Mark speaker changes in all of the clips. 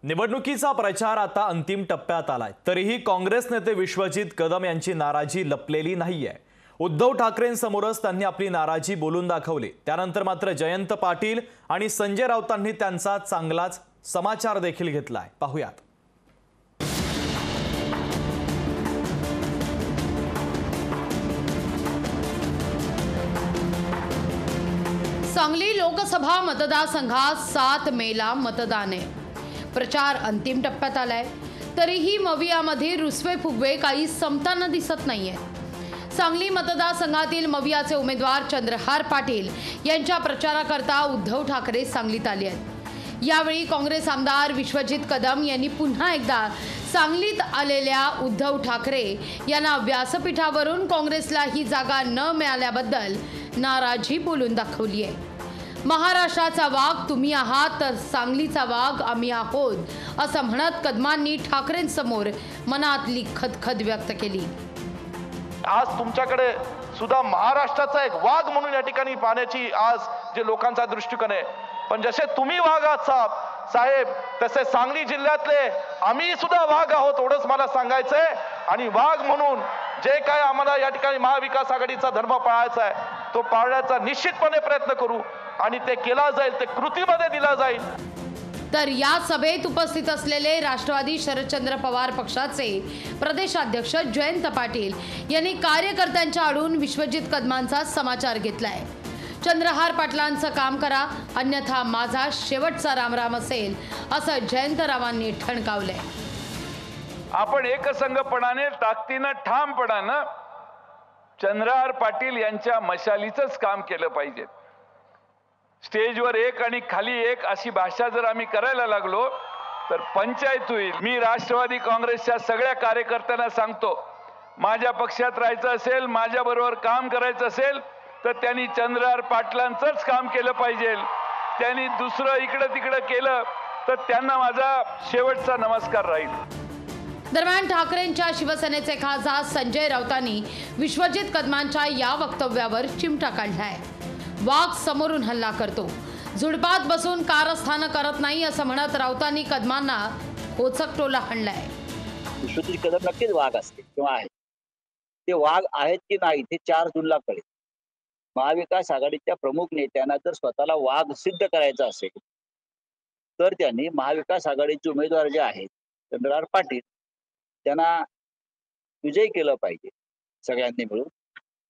Speaker 1: निवडणुकीचा प्रचार आता अंतिम टप्प्यात आलाय, तरीही काँग्रेस नेते विश्वजित कदम यांची नाराजी लपलेली नाहीये। उद्धव ठाकरेंसमोरच त्यांनी आपली नाराजी बोलून दाखवली। त्यानंतर मात्र जयंत पाटील आणि संजय राऊतांनी त्यांचा चांगलाच समाचार देखील घेतलाय। पाहूयात।
Speaker 2: सांगली लोकसभा मतदारसंघात 7 मेला मतदान आहे। प्रचार अंतिम टप्प्यात आलाय, तरीही मवियामध्ये रुसवे फुगवे काही संपताना दिसत नाहीये। सांगली मतदारसंघातील मवियाचे उमेदवार चंद्रहार पाटील यांच्या प्रचाराकरता उद्धव ठाकरे सांगलीत आले आहेत। यावेळी काँग्रेस आमदार विश्वजित कदम यांनी पुन्हा एकदा सांगलीत आलेल्या उद्धव ठाकरे यांना व्यासपीठावरून काँग्रेसला ही जागा न मिळाल्याबद्दल नाराजी बोलून दाखवली आहे। महाराष्ट्राचा वाघ तुम्ही आहात तर सांगलीचा वाघ आम्ही आहोत असं म्हणत कदमांनी ठाकरेंसमोर मनातली खदखद व्यक्त केली।
Speaker 3: आज तुमच्याकडे सुद्धा महाराष्ट्राचा एक वाघ म्हणून या ठिकाणी पाहण्याची आज जे लोकांचा दृष्टिकोन आहे, पण जसे तुम्ही वाघ आहात साहेब तसे सांगली जिल्ह्यातले आम्ही सुद्धा वाघ आहोत एवढंच मला सांगायचंय। आणि वाघ म्हणून जे काय आम्हाला या ठिकाणी महाविकास आघाडीचा धर्म पाळायचा आहे तो पाळण्याचा निश्चितपणे प्रयत्न करू आणि ते केला जाईल, ते कृतीमध्ये दिला जाईल।
Speaker 2: तर या सभेत उपस्थित असलेले राष्ट्रवादी शरदचंद्र पवार पक्षाचे प्रदेशाध्यक्ष जयंत पाटील यांनी कार्यकर्त्यांच्या आडून विश्वजित कदमांचा समाचार घेतलाय। चंद्रहार पाटलांचं काम करा अन्यथा माझा शेवटचा रामराम असेल असं जयंतरावांनी ठणकावलंय।
Speaker 4: आपण एकसंघपणाने ताकदीने ठामपणाने चंद्रहार पाटील यांच्या मशालीचंच काम केलं पाहिजे। स्टेजवर एक आणि खाली एक अशी भाषा जर आम्ही करायला लागलो तर पंचायत होईल। मी राष्ट्रवादी काँग्रेसच्या सगळ्या कार्यकर्त्यांना सांगतो, माझ्या पक्षात राहायचं असेल, माझ्या बरोबर काम करायचं असेल तर त्यांनी चंद्रहार पाटलांचंच काम केलं पाहिजे। त्यांनी दुसरं इकडे तिकडे केलं तर त्यांना माझा शेवटचा नमस्कार राहील।
Speaker 2: दरम्यान ठाकरेंच्या शिवसेनेचे खासदार संजय राऊतांनी विश्वजित कदमांच्या या वक्तव्यावर चिमटा काढलाय। वाघ समोरून हल्ला करतो, झुडपात बसून कारस्थान करत नाही असं म्हणत राऊतांनी कदमांना खोचक टोला हाणलाय।
Speaker 5: विश्वजित कदम नक्कीच वाघ असते किंवा आहे, ते वाघ आहेत की नाही ते 4 जूनला कळेल। महाविकास आघाडीच्या प्रमुख नेत्यांना जर स्वतःला वाघ सिद्ध करायचं असेल तर त्यांनी महाविकास आघाडीचे उमेदवार जे आहेत चंद्रहार पाटील त्यांना विजयी केलं पाहिजे सगळ्यांनी मिळून,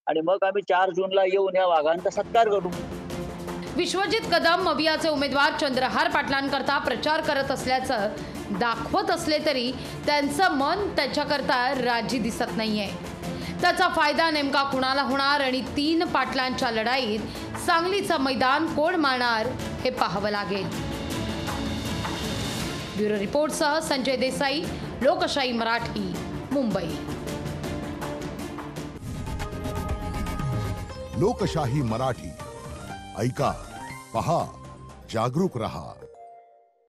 Speaker 5: आणि मग आम्ही 4 जूनला येऊन या वाघांचा सत्कार करू।
Speaker 2: विश्वजित कदम मवियाचे उमेदवार चंद्रहार पाटलांकरता प्रचार करत असल्याचं दाखवत असले तरी त्यांचं मन त्याच्याकरता राजी दिसत नाहीये। त्याचा फायदा नेमका कुणाला होणार आणि 3 पाटलांच्या लढाईत सांगलीचं मैदान कोण मारणार हे पाहावं लागेल। ब्युरो रिपोर्टसह संजय देसाई, लोकशाही मराठी, मुंबई।
Speaker 6: लोकशाही मराठी ऐका, पहा, जागरूक रहा।